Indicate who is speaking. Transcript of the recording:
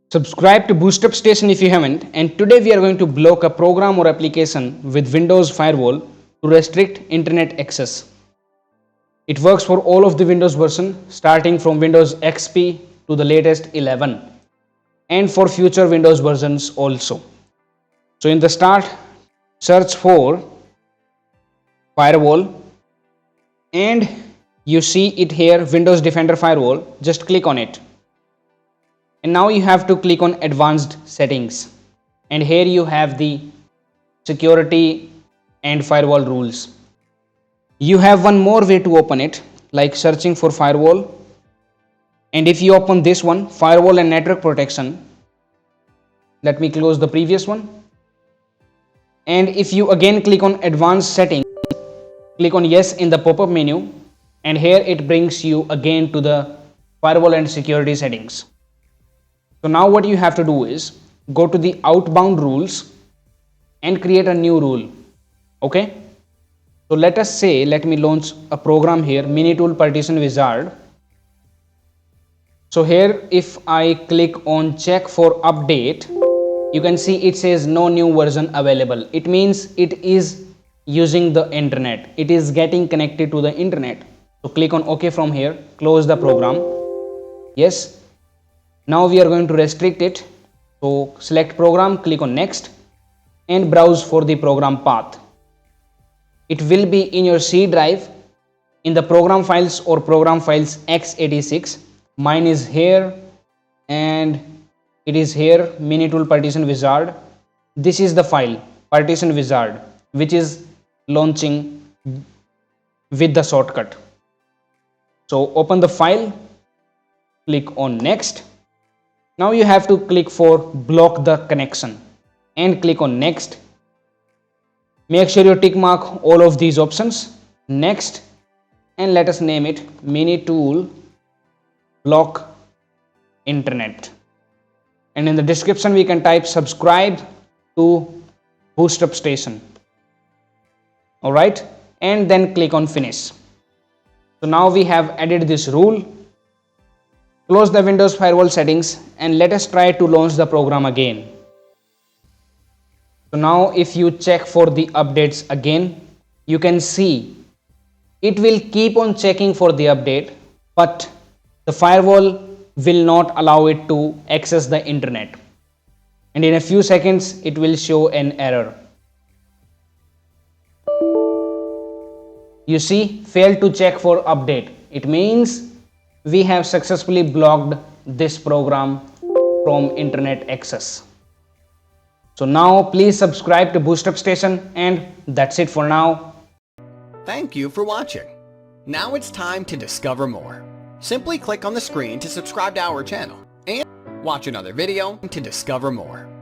Speaker 1: Subscribe to BoostUpStation if you haven't, and today we are going to block a program or application with Windows Firewall to restrict internet access. It works for all of the Windows version starting from Windows XP to the latest 11 and for future Windows versions also. So in the start, search for Firewall and you see it here, Windows Defender Firewall. Just click on it. And now you have to click on advanced settings, and here you have the security and firewall rules. You have one more way to open it, like searching for firewall, and if you open this one, firewall and network protection, let me close the previous one, and if you again click on advanced settings, click on yes in the pop-up menu, and here it brings you again to the firewall and security settings. So now what you have to do is go to the outbound rules and create a new rule. Okay. So let us say, let me launch a program here, Minitool Partition Wizard. So here if I click on check for update, you can see it says no new version available. It means it is using the internet. It is getting connected to the internet. So click on OK from here, close the program. Yes. Now we are going to restrict it. So select program, click on next and browse for the program path. It will be in your C drive in the program files or program files x86. Mine is here and it is here, Minitool Partition Wizard. This is the file, Partition Wizard, which is launching with the shortcut. So open the file, click on next. Now you have to click for block the connection and click on next. Make sure you tick mark all of these options. Next, and let us name it Minitool block internet. And in the description we can type subscribe to BoostUpStation. Alright, and then click on finish. So now we have added this rule. Close the Windows Firewall settings and let us try to launch the program again. So now if you check for the updates again, you can see it will keep on checking for the update, but the firewall will not allow it to access the internet. And in a few seconds, it will show an error. You see, failed to check for update. It means we have successfully blocked this program from internet access. So now please subscribe to BoostUpStation, and that's it for now.
Speaker 2: Thank you for watching. Now it's time to discover more. Simply click on the screen to subscribe to our channel and watch another video to discover more.